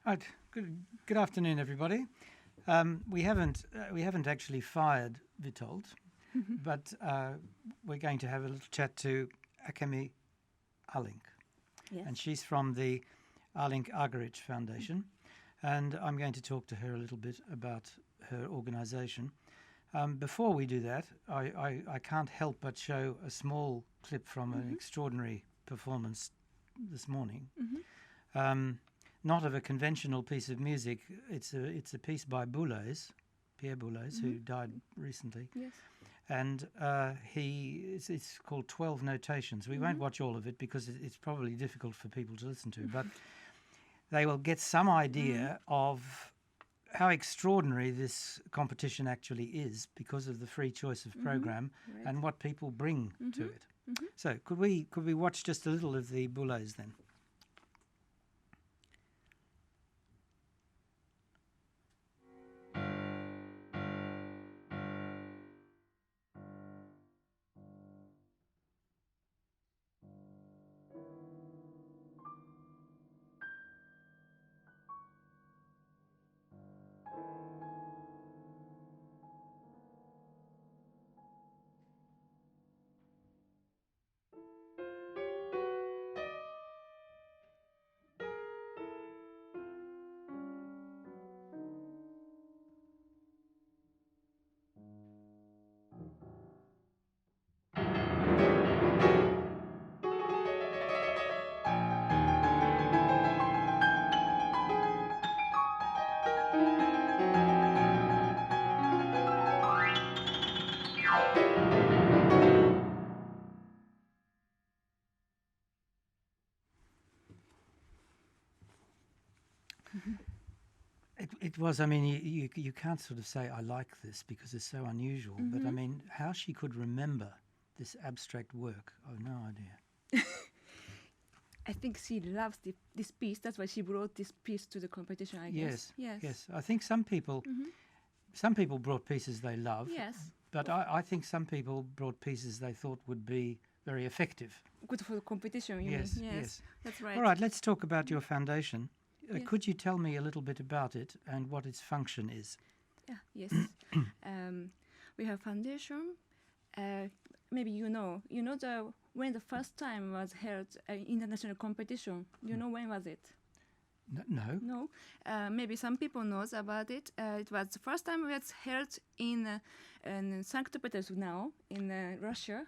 Right. Good afternoon, everybody. We haven't actually fired Vitold, but we're going to have a little chat to Akemi Alink, Yes. and she's from the Alink Argerich Foundation, and I'm going to talk to her a little bit about her organisation. Before we do that, I can't help but show a small clip from an extraordinary performance this morning. Not of a conventional piece of music. It's a piece by Pierre Boulez, who died recently, Yes. and it's called 12 Notations. We won't watch all of it because it's probably difficult for people to listen to, but they will get some idea of how extraordinary this competition actually is because of the free choice of program Right. and what people bring to it. So could we watch just a little of the Boulez then? It was, I mean, you can't sort of say, I like this because it's so unusual, but I mean, how she could remember this abstract work, I've no idea. I think she loves this piece. That's why she brought this piece to the competition, I guess. Yes. I think some people brought pieces they love, Yes. but I think some people brought pieces they thought would be very effective. Good for the competition, you Yes, mean? yes. That's right. All right, let's talk about your foundation. Yes. Could you tell me a little bit about it and what its function is? Yeah, yes. We have foundation. Maybe when the first time was held international competition. You know when was it? No. No. Maybe some people knows about it. It was the first time it was held in St. Petersburg now in Russia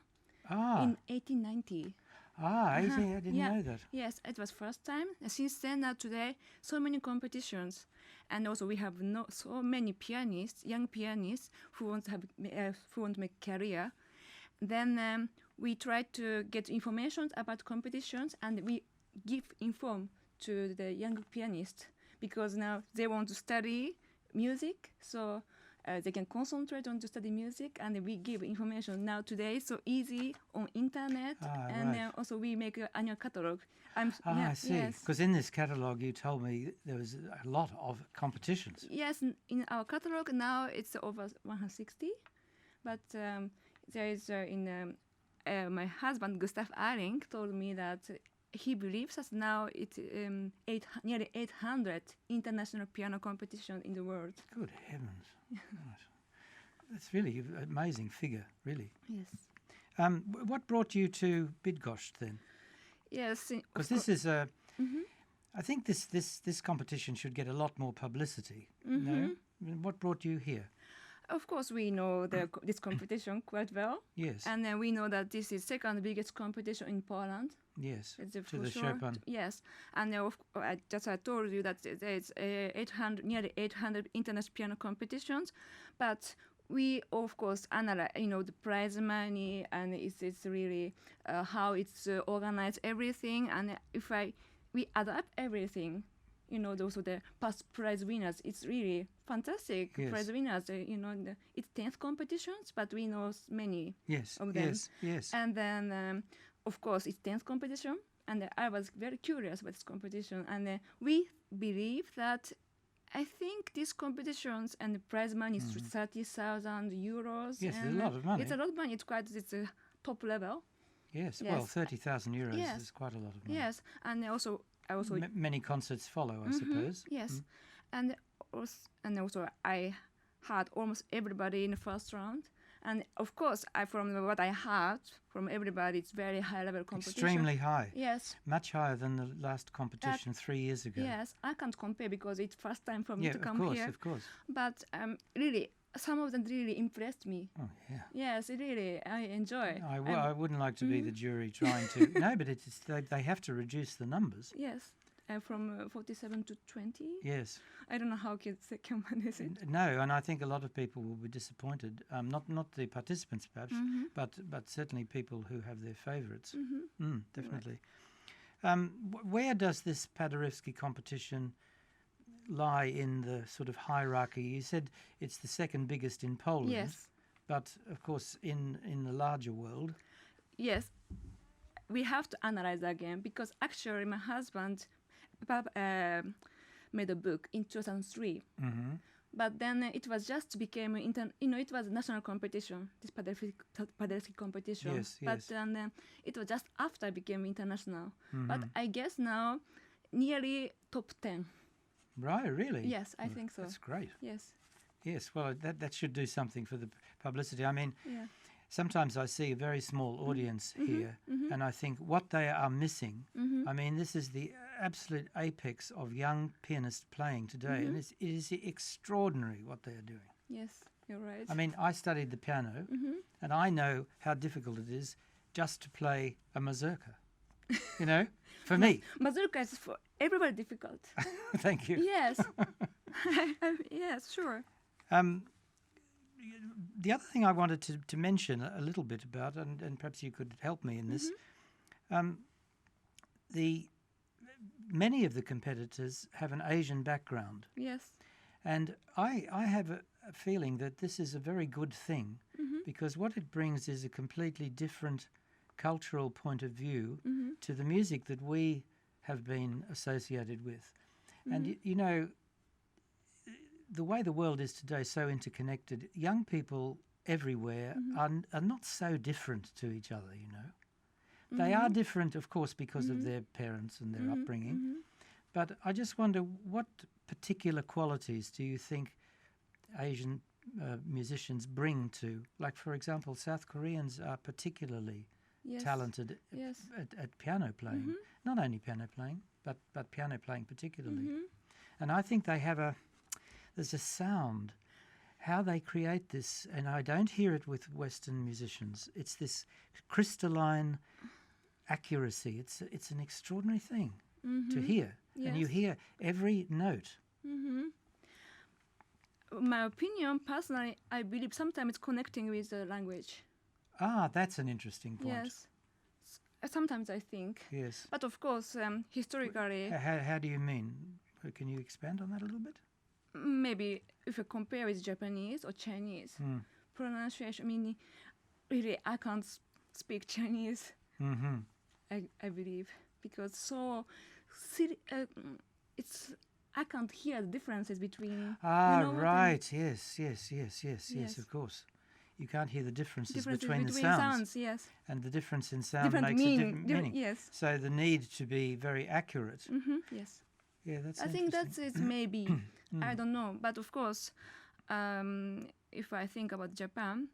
in 1890. I didn't Yeah. know that. Yes, it was first time. Since then, today, so many competitions, and also we have so many pianists, young pianists who want to make career. Then we try to get information about competitions, and we inform to the young pianists because now they want to study music, so. They can concentrate on to study music, and we give information now today so easy on internet, and right. also we make an annual catalog. I see. Yes. Because in this catalogue, you told me there was a lot of competitions. Yes, in our catalog now it's over 160, but there is my husband Gustav Alink told me that he believes that now it's nearly 800 international piano competitions in the world. Good heavens! Right. That's really an amazing figure, really. Yes. What brought you to Bydgoszcz then? Yes. Because this is a. I think this competition should get a lot more publicity. No? I mean, what brought you here? Of course, we know this competition quite well. Yes. And then we know that this is second biggest competition in Poland. Yes. It's To for the sure. Chopin. Yes. And I told you that there's nearly 800 international piano competitions, but we of course analyze, the prize money, and it's really how it's organized, everything, and we adapt everything. Those are the past prize winners. It's really fantastic prize winners. It's 10th competitions, but we know many of them. Yes. And then, of course, it's 10th competition, and I was very curious about this competition, and we believe that I think these competitions and the prize money is 30,000 euros. Yes, it's a lot of money. It's a lot of money. It's a top level. Yes. Yes. Well, 30,000 euros Yes. is quite a lot of money. Yes, and I also Many concerts follow, I suppose. yes, and also I had almost everybody in the first round, and of course from what I heard from everybody, it's very high level competition. Extremely high. Yes. Much higher than the last competition 3 years ago. Yes, I can't compare because it's first time for me Yeah, to of come course, here. of course. But really, some of them really impressed me. Oh, yeah. Yes, really, I enjoy. I wouldn't like to be the jury trying to... No, but they have to reduce the numbers. Yes, from 47 to 20. Yes. I don't know how kids can manage it. No, and I think a lot of people will be disappointed. Not the participants, perhaps, but certainly people who have their favourites. Definitely. Where does this Paderewski competition lie in the sort of hierarchy? You said it's the second biggest in Poland. Yes. But, of course, in the larger world... Yes, we have to analyze again because actually my husband made a book in 2003. But then it was just became it was a national competition, this Paderewski competition. Yes, but yes. then it was just after it became international. But I guess now nearly top 10. Right, really? Yes, I think so. That's great. Yes. Yes, well, that should do something for the publicity. I mean, Yeah. sometimes I see a very small audience here, and I think what they are missing. I mean, this is the absolute apex of young pianists playing today, and it is extraordinary what they are doing. Yes, you're right. I mean, I studied the piano, and I know how difficult it is just to play a mazurka. You know, for me. Mazurka is for everybody difficult. Thank you. Yes. Yes, sure. The other thing I wanted to mention a little bit about, and perhaps you could help me in this, many of the competitors have an Asian background, Yes. and I have a feeling that this is a very good thing because what it brings is a completely different cultural point of view to the music that we have been associated with. And you know, the way the world is today, so interconnected, young people everywhere are not so different to each other, you know. They are different, of course, because of their parents and their upbringing. But I just wonder, what particular qualities do you think Asian musicians bring to, like, for example, South Koreans are particularly Yes. talented Yes. at piano playing. Not only piano playing, but piano playing particularly. And I think they have there's a sound, how they create this, and I don't hear it with Western musicians. It's this crystalline accuracy. It's an extraordinary thing to hear. And you Yes. hear every note. My opinion, personally, I believe sometimes it's connecting with the language. Ah, that's an interesting point. Yes. Sometimes I think. Yes. But of course, historically, How do you mean? Can you expand on that a little bit? maybe if you compare with Japanese or Chinese, pronunciation, meaning really I can't speak Chinese, I believe, because it's I can't hear the differences between. Ah, you know what I mean? right. Yes, of course. You can't hear the differences between the sounds. Yes. And the difference in sound Different makes meaning. a different meaning. Yes. So the need to be very accurate. Yes. Yeah, that's I think interesting. that's it. Maybe I don't know, but of course, if I think about Japan,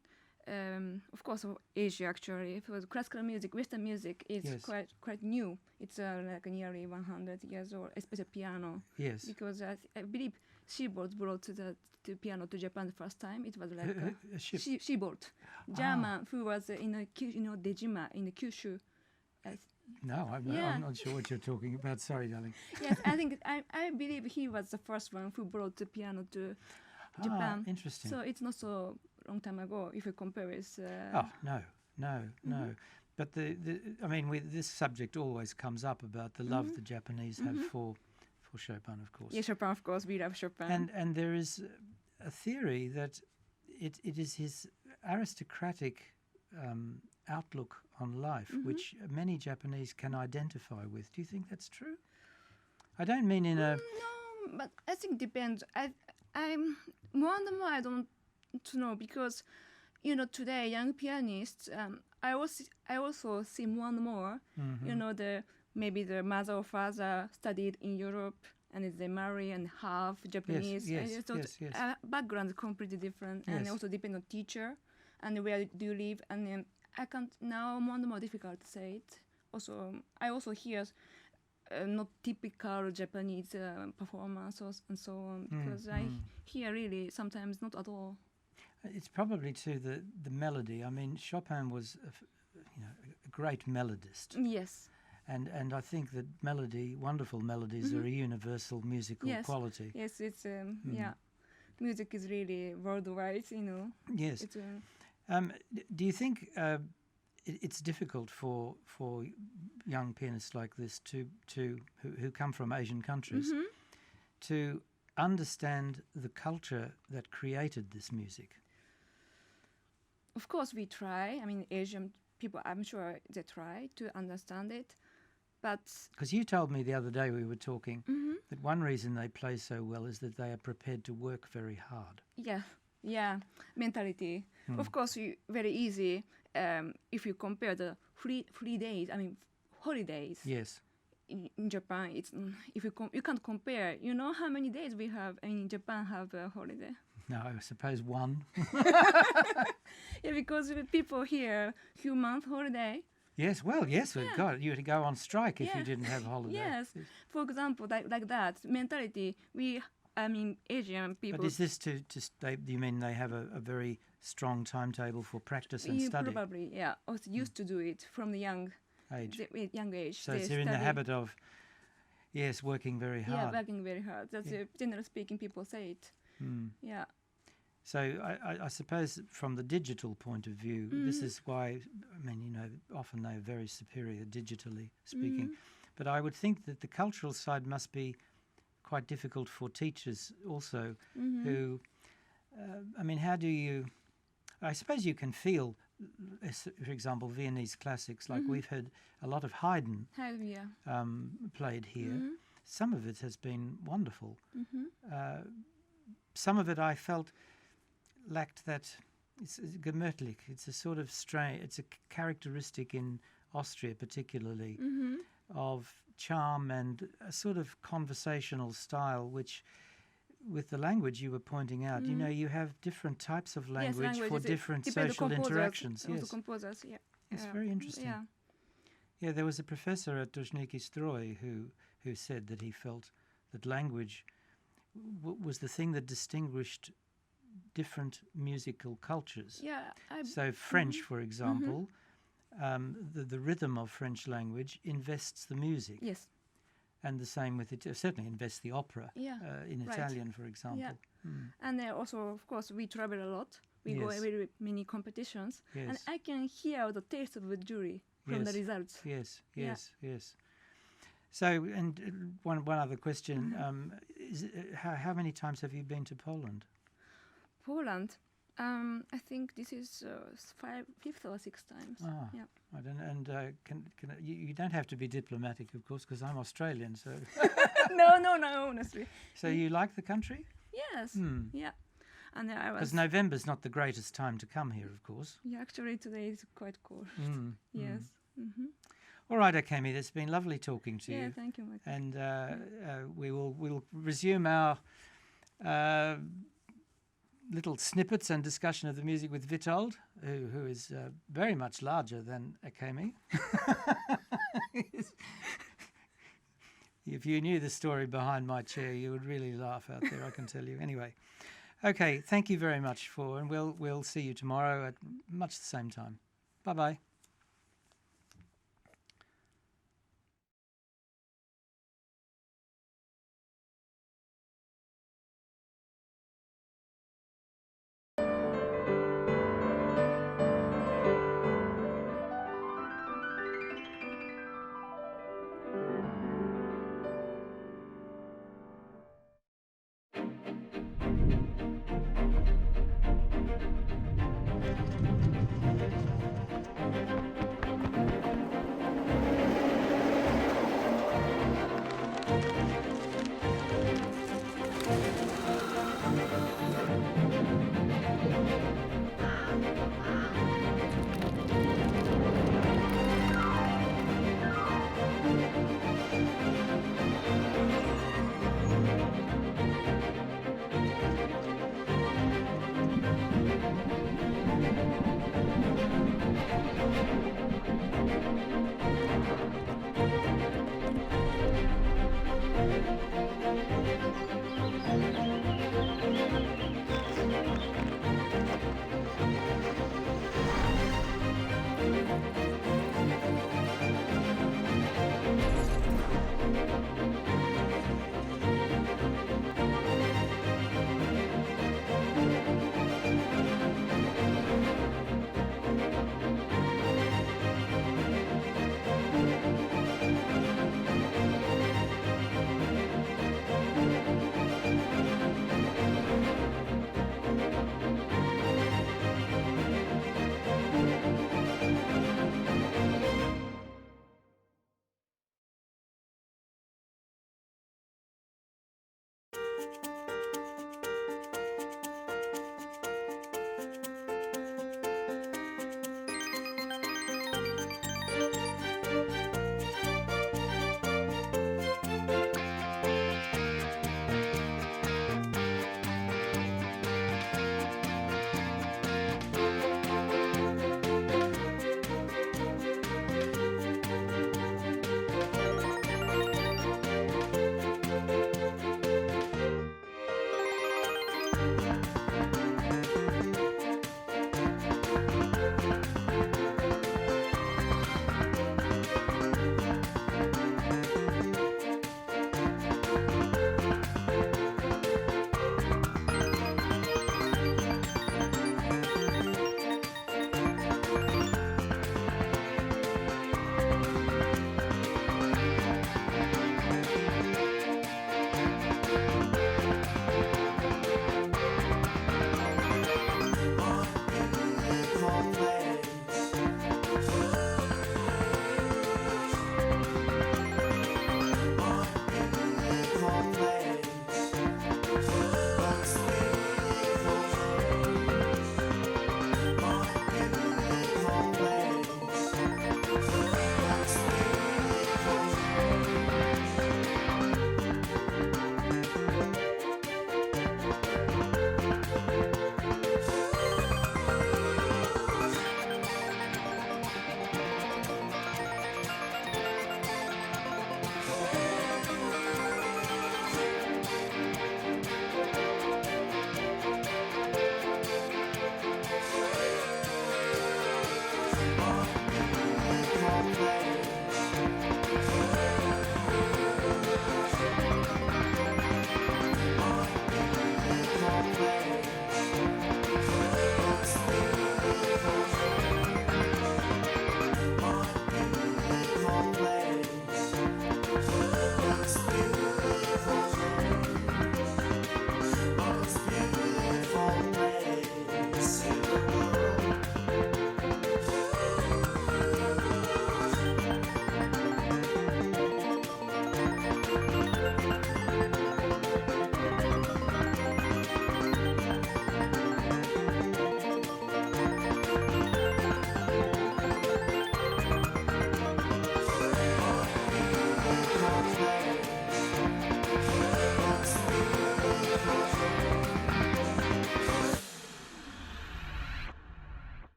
of course, Asia actually, if it was classical music, Western music is Yes. quite new. It's like nearly 100 years old, especially piano. Yes. Because I believe Seaboard brought the piano to Japan the first time. It was like A ship. Seaboard, German who was in Dejima in the Kyushu. No, I'm not sure what you're talking about. Sorry, darling. Yes, I believe he was the first one who brought the piano to Japan. Interesting. So it's not so long time ago if you compare with. No. But I mean, this subject always comes up about the love the Japanese have for Chopin, of course. Yeah, Chopin, of course, we love Chopin. And there is a theory that it is his aristocratic outlook on life, which many Japanese can identify with. Do you think that's true? I don't mean in a... No, but I think depends. I'm more and more I don't know because, today young pianists I also see more and more. Mm-hmm. You know, maybe the mother or father studied in Europe and they marry and half Japanese. yes, and so yes. background is completely different, and Yes. also depend on teacher and where do you live. And I can't now more and more difficult to say it. Also, I also hear not typical Japanese performance and so on, because I hear really sometimes not at all. It's probably to the melody. I mean, Chopin was a great melodist. Yes. And I think that wonderful melodies, are a universal musical Yes. quality. Yes, it's yeah, music is really worldwide. You know. Yes. It's, Do you think it's difficult for young pianists like this who come from Asian countries to understand the culture that created this music? Of course, we try. I mean, Asian people, I'm sure they try to understand it, but Because you told me the other day we were talking that one reason they play so well is that they are prepared to work very hard. yeah, mentality. Of course, very easy if you compare the free days. I mean, holidays. Yes. In Japan, it's if you can't compare. You know how many days we have in Japan have a holiday? No, I suppose one. Yeah, because the people here few month holiday. Yes, well, yes, we've got it. You would go on strike if you didn't have holiday. Yes, for example, like that mentality. Asian people. But is this you mean they have a very strong timetable for practice and study? Probably, yeah. Also used to do it from the young age. Young age. So they're in the habit of, working very hard. Yeah, working very hard. That's generally speaking, people say it. Yeah. So I suppose from the digital point of view, this is why, often they're very superior digitally speaking. But I would think that the cultural side must be quite difficult for teachers also who, how do you, I suppose you can feel, for example, Viennese classics, like we've heard a lot of Haydn played here. Some of it has been wonderful. Some of it I felt lacked that, it's gemütlich. It's a sort of it's a characteristic in Austria particularly of charm and a sort of conversational style, which with the language you were pointing out, you have different types of language for different social interactions. Yes, composers, yeah. It's very interesting. Yeah, there was a professor at Dozhniki Stroi who said that he felt that language was the thing that distinguished different musical cultures. Yeah. So French, for example, the rhythm of French language invests the music. Yes. And the same with it, certainly invests the opera in Italian, for example. Yeah. And also, of course, we travel a lot. We go very many competitions. Yes. And I can hear the taste of the jury from the results. Yes. So, and one other question, how many times have you been to Poland? Poland, I think this is fifth or sixth times. Yeah. I don't know. And you don't have to be diplomatic, of course, because I'm Australian. So no, honestly. So you like the country? Yes. Yeah. And I was. Because November's not the greatest time to come here, of course. Yeah, actually today is quite cold. Yes. All right, Akemi, it's been lovely talking to you. Yeah, thank you, Michael. And we'll resume our little snippets and discussion of the music with Witold, who is very much larger than Akemi. If you knew the story behind my chair, you would really laugh out there, I can tell you. Anyway, okay, thank you very much and we'll see you tomorrow at much the same time. Bye-bye.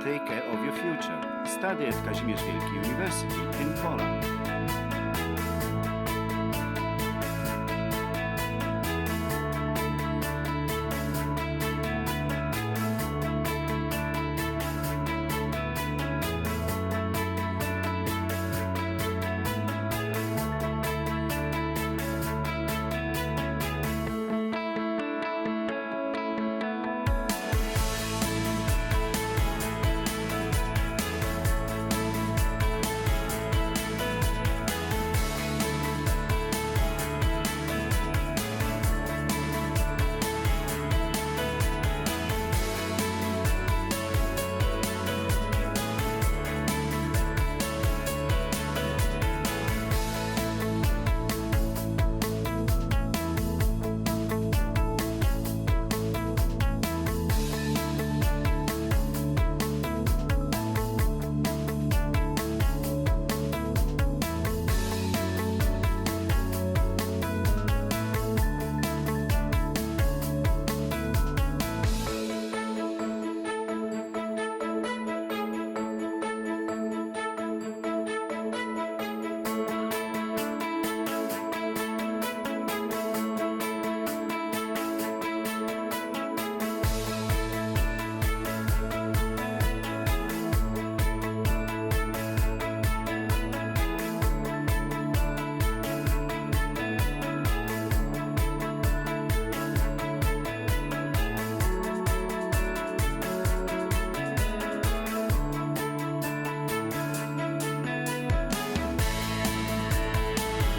take care of your future. Study at Kazimierz Wielki University in Poland.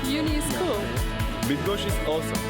Uni is cool. Bydgoszcz is awesome.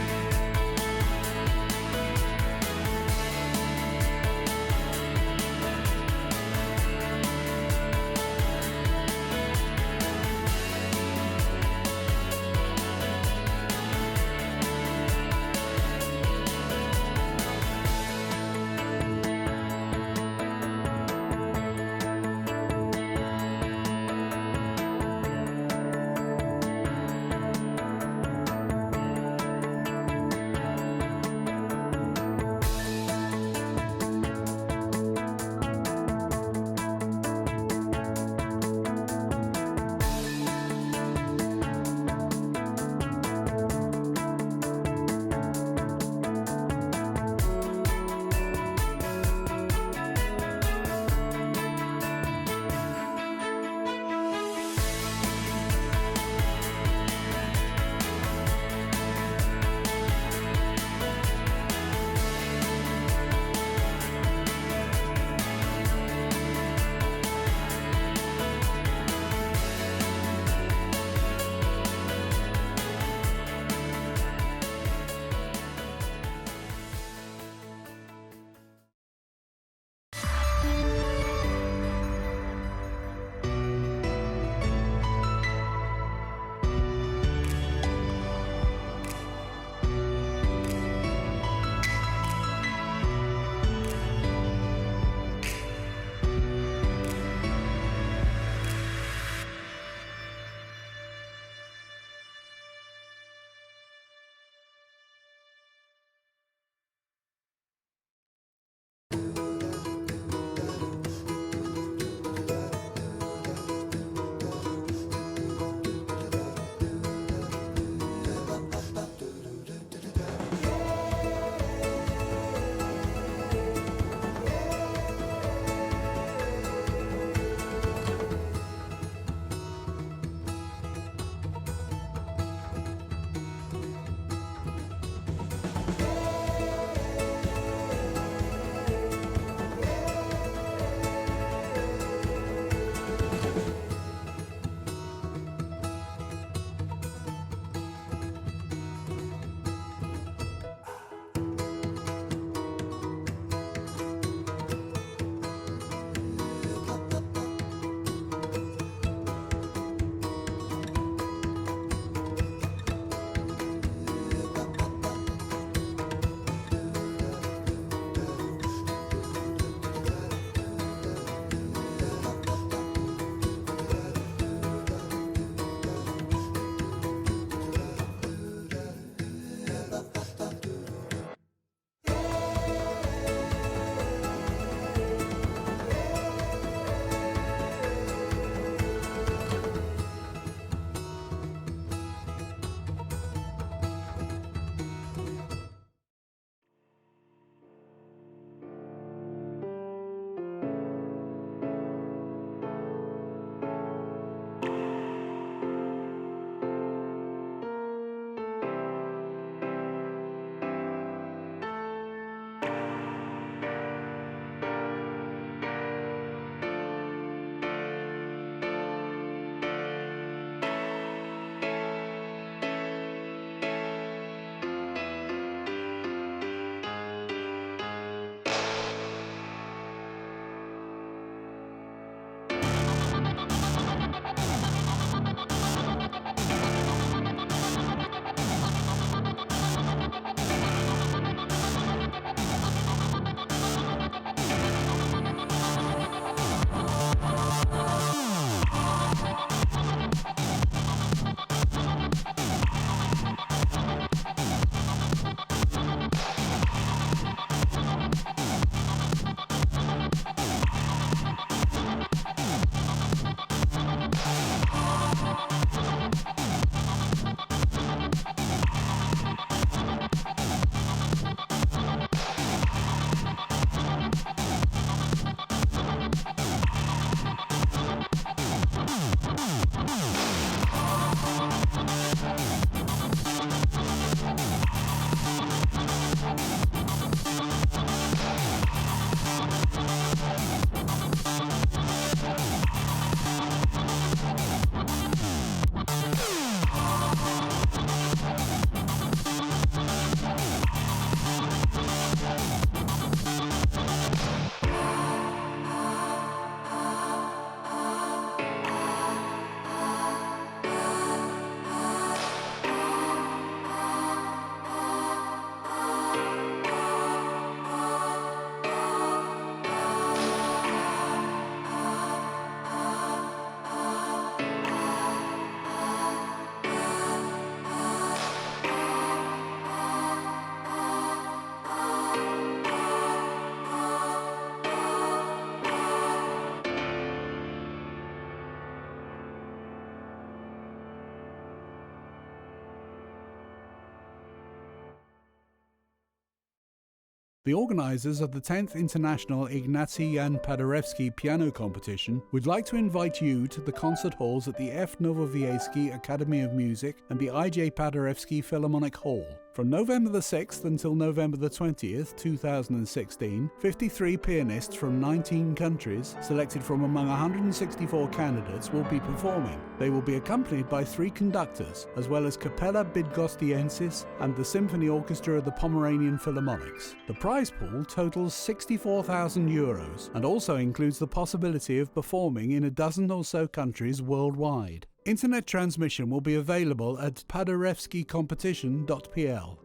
The organisers of the 10th International Ignacy Jan Paderewski Piano Competition would like to invite you to the concert halls at the F. Nowowiejski Academy of Music and the I.J. Paderewski Philharmonic Hall. From November the 6th until November the 20th, 2016, 53 pianists from 19 countries, selected from among 164 candidates, will be performing. They will be accompanied by 3 conductors, as well as Capella Bydgosztiensis and the Symphony Orchestra of the Pomeranian Philharmonics. The prize pool totals €64,000 and also includes the possibility of performing in a dozen or so countries worldwide. Internet transmission will be available at paderewskicompetition.pl.